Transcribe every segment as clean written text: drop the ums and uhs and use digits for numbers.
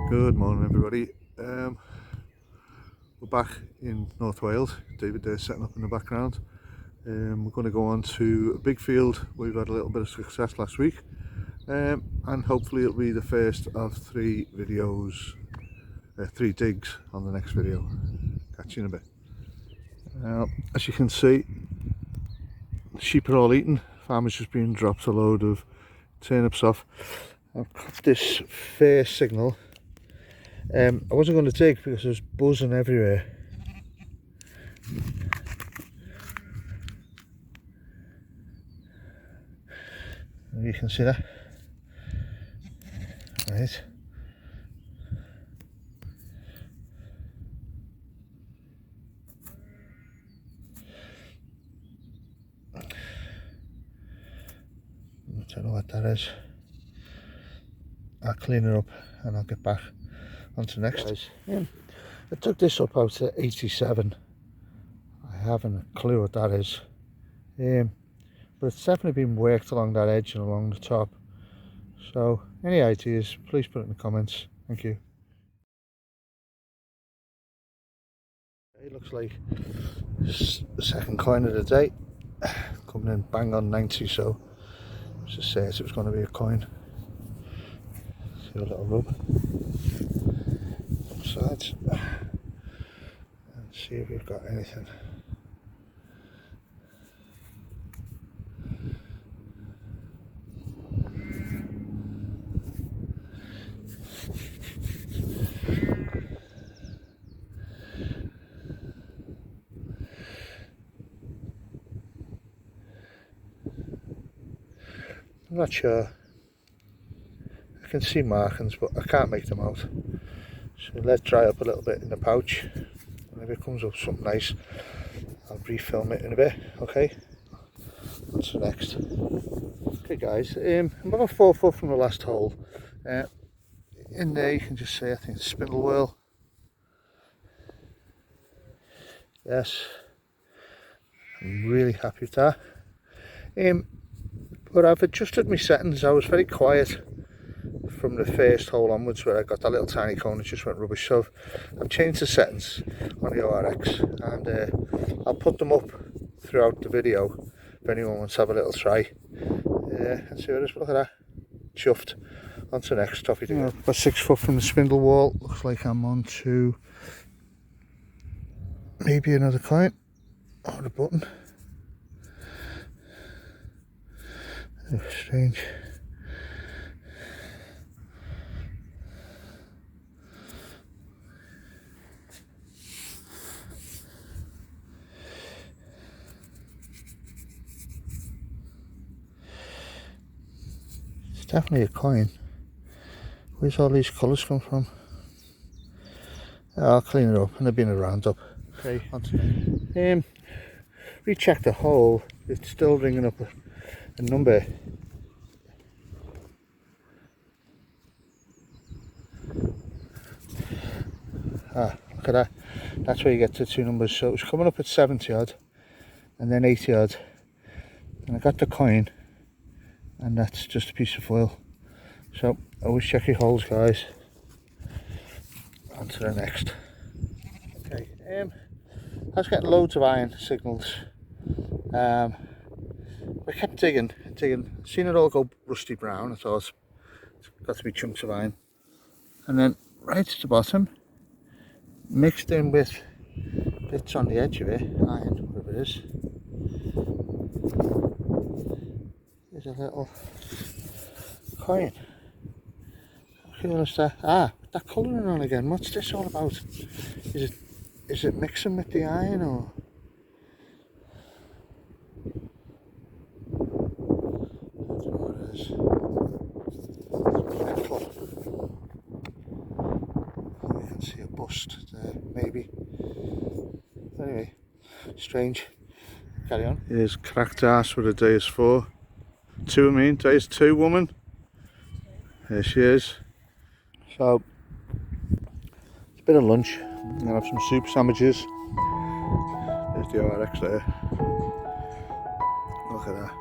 Good morning, everybody. We're back in North Wales. David there setting up in the background. We're going to go on to a big field. We've had a little bit of success last week, and hopefully it'll be the first of three videos, three digs on the next video. Catch you in a bit. As you can see, the sheep are all eaten. Farmer's just been dropped a load of turnips off. I've got this first signal. I wasn't going to dig because there's buzzing everywhere. You can see that. Right. I don't know what that is. I'll clean it up and I'll get back onto the next. I took this up out to 87. I haven't a clue what that is. But it's definitely been worked along that edge and along the top. So any ideas, please put it in the comments. Thank you. It looks like the second coin of the day, coming in bang on 90, so just says it was going to be a coin. See a little rub on sides and see if we've got anything. I'm not sure. I can see markings, but I can't make them out. So let it dry up a little bit in the pouch. And if it comes up something nice, I'll refilm it in a bit. Okay. What's the next? Okay, guys. I'm about 4 foot from the last hole. In there, you can just see, I think it's spindle whorl. Yes. I'm really happy with that. But I've adjusted my settings. I was very quiet from the first hole onwards where I got that little tiny cone that just went rubbish. So I've changed the settings on the ORX and I'll put them up throughout the video if anyone wants to have a little try. And see what it is. Look at that. Chuffed. On to the next topic. About 6 foot from the spindle whorl. Looks like I'm on to maybe another coin or a button. Oh, strange. It's definitely a coin. Where's all these colours come from? I'll clean it up and there'll be a roundup. Okay, on to me. Recheck the hole. It's still ringing up a number. Look at that. That's where you get to 2 numbers. So it was coming up at 70 odd and then 80 odd. And I got the coin and that's just a piece of foil. So always check your holes, guys. On to the next. Okay, I was getting loads of iron signals. I kept digging, seen it all go rusty brown. I thought it's got to be chunks of iron. And then right at the bottom, mixed in with bits on the edge of it, iron, whatever it is, there's a little coin. That colouring on again. What's this all about? Is it mixing with the iron or? I don't know what it is. You can see a bust there, maybe. Anyway, strange. Carry on. Here's cracked ass with a day is 4. 2, I mean, day is 2 woman. There she is. So, it's a bit of lunch. I'm going to have some soup sandwiches. There's the ORX there. Look at that.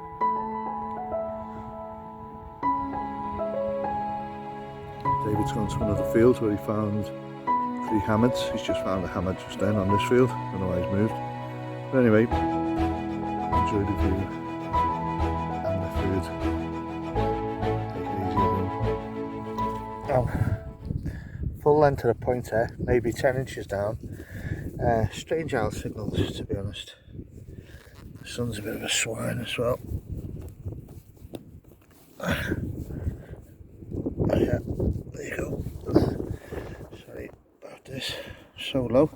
David's gone to another field where he found 3 hammers. He's just found a hammer just then on this field. I don't know why he's moved. But anyway, enjoy the view and the food. Take it easy, everyone. Full length of the pointer, maybe 10 inches down. Strange owl signals, to be honest. The sun's a bit of a swine as well. Oh yeah, there you go. Sorry about this, so low.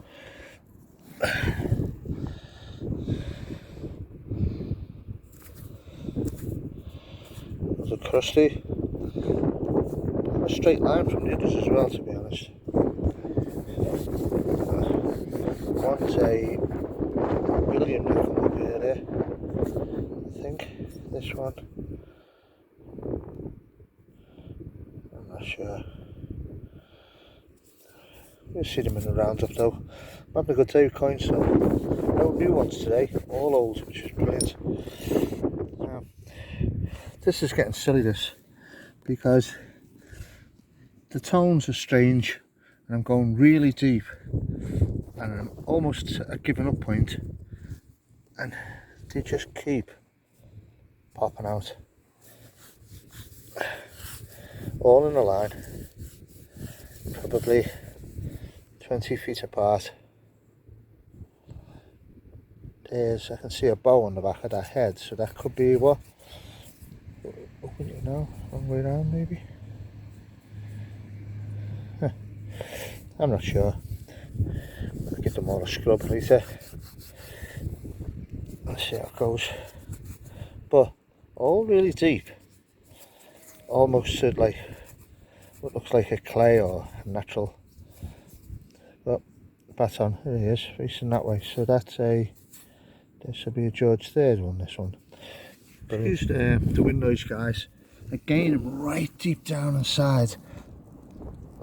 There's a crusty. A straight line from the others as well, to be honest. One's a William that come up here there, I think. This one, I'm not sure. We'll see them in the roundup though. I'm having a good day with coins, so no new ones today, all old, which is brilliant. Now, this is getting silly, this, because the tones are strange and I'm going really deep and I'm almost at a giving up point and they just keep popping out, all in a line, probably 20 feet apart. I can see a bow on the back of that head, so that could be what? Open it now, one way around maybe? Huh. I'm not sure. I'll give them all a scrub later. Let's see how it goes. But all really deep. Almost like what looks like a clay or a natural. But baton, there he is, facing that way. So that's this should be a George III one, this one. Excuse the wind noise, guys. Again, right deep down inside.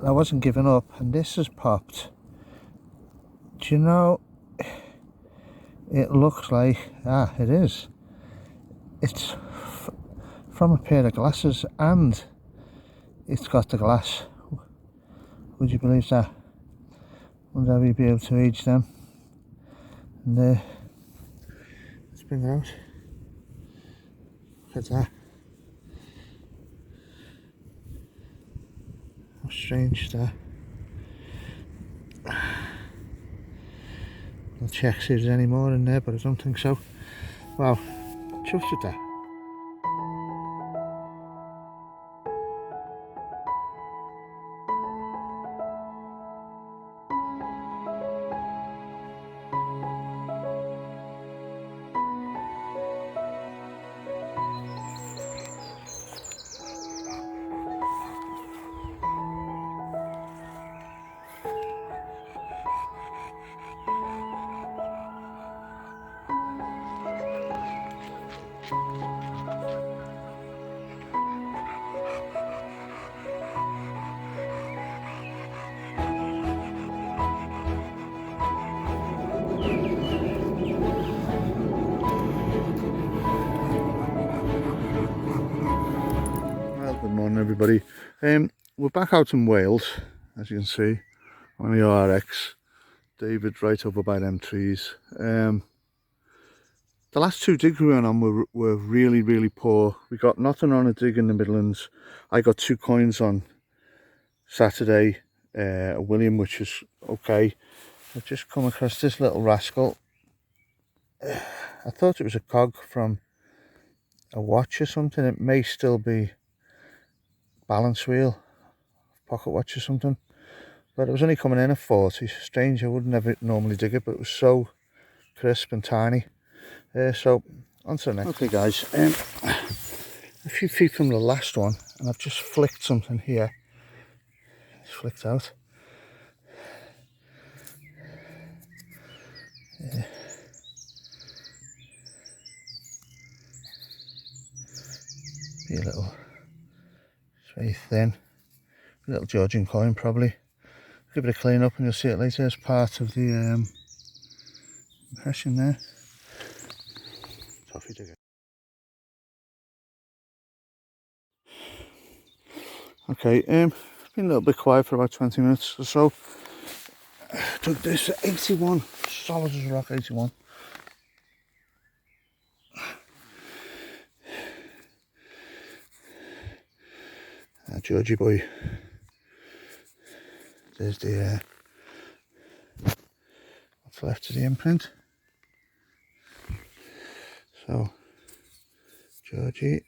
I wasn't giving up, and this has popped. Do you know, it looks like, it is. It's from a pair of glasses, and it's got the glass. Would you believe that? Wonder how we'd be able to age them. And let's bring it out. Look at that. How strange that. I'll check see if there's any more in there, but I don't think so. Wow, chuffed with that. Good morning, everybody. We're back out in Wales, as you can see, on the RX. David right over by them trees. The last 2 digs we went on were really, really poor. We got nothing on a dig in the Midlands. I got 2 coins on Saturday, a William, which is okay. I've just come across this little rascal. I thought it was a cog from a watch or something. It may still be balance wheel, pocket watch or something, but it was only coming in at 40. Strange, I would never normally dig it, but it was so crisp and tiny. So on to the next. Okay guys, a few feet from the last one, and I've just flicked something here. It's flicked out. Be a little, it's very thin, a little Georgian coin probably. Give it a clean up and you'll see it later as part of the impression there. Toffee digger. Okay, been a little bit quiet for about 20 minutes or so. Took this 81, solid as a rock 81. Georgie boy. There's the what's left of the imprint. So Georgie.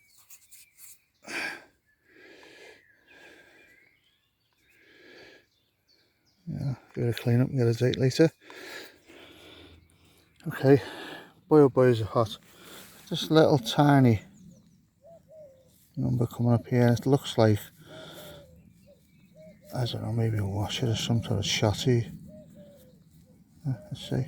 Yeah, give it a clean up and get a date later. Okay, boy oh boy is it hot. This little tiny number coming up here. It looks like, I don't know, maybe a washer or some sort of shotty. Let's see.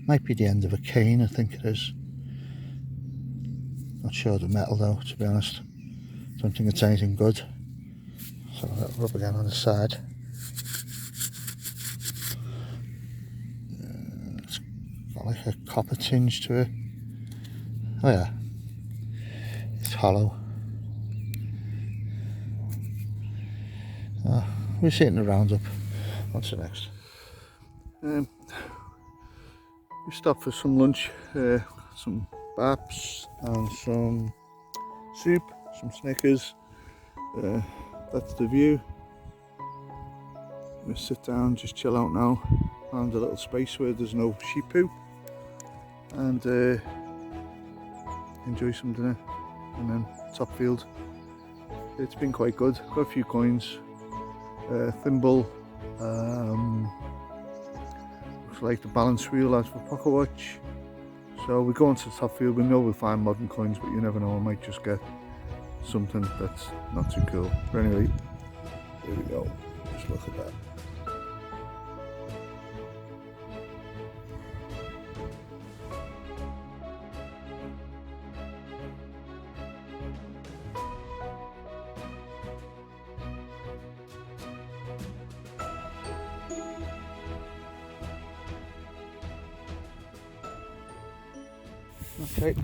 Might be the end of a cane, I think it is. Not sure the metal though, to be honest. Don't think it's anything good. So that rub again on the side. It's got like a copper tinge to it. Oh yeah, it's hollow. We're sitting around up. What's the next? We stopped for some lunch, some baps and some soup, some Snickers. That's the view. I'm gonna sit down, just chill out now, find a little space where there's no sheep poo, and enjoy some dinner, and then top field. It's been quite good. Got a few coins. Thimble. Looks like the balance wheel as for pocket watch. So we go into the top field. We know we'll find modern coins, but you never know. I might just get something that's not too cool. But anyway, here we go. Just look at that. Okay,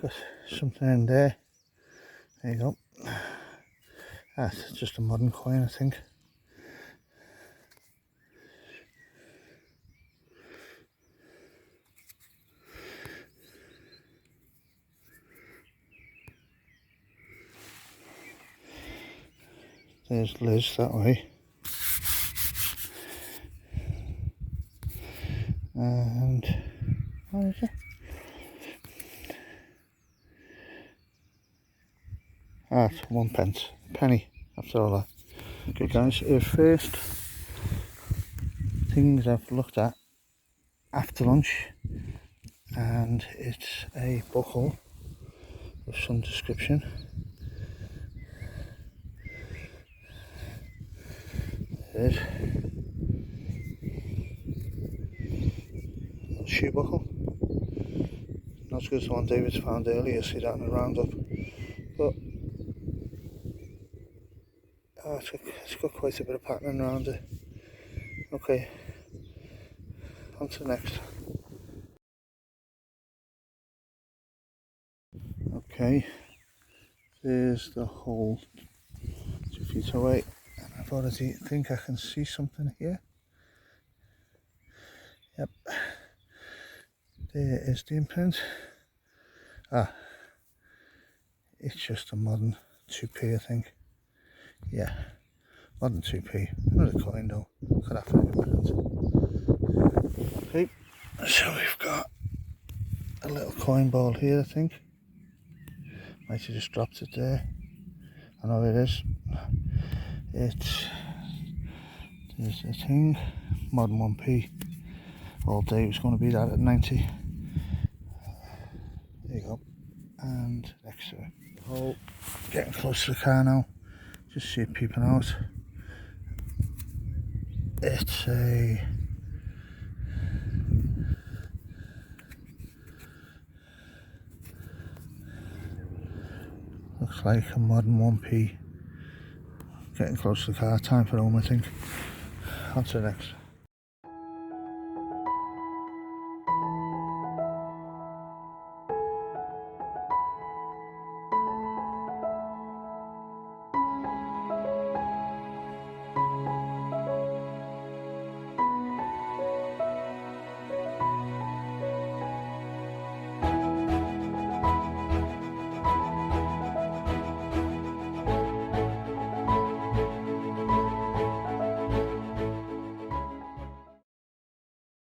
got something in there. There you go. That's just a modern coin, I think. There's Liz that way. And what is it? It's 1 pence, penny after all that. Okay guys, first things I've looked at after lunch, and it's a buckle of some description. There's a shoe buckle. Not as good as the one David's found earlier, see that in the roundup. But it's got quite a bit of pattern around it. Okay, on to the next. Okay, there's the hole 2 feet away, and I've already think I can see something here. Yep, there is the imprint. It's just a modern 2p, I think. Yeah, modern 2p. Not a coin though. Look at that for an imprint. Okay, so we've got a little coin ball here, I think. Might have just dropped it there. I know it is. There's a thing, modern 1p. All day it was going to be that at 90. There you go. And next to it. Oh, getting close to the car now. Just see it peeping out. It's a Looks like a modern 1p. Getting close to the car, time for home I think. On to the next.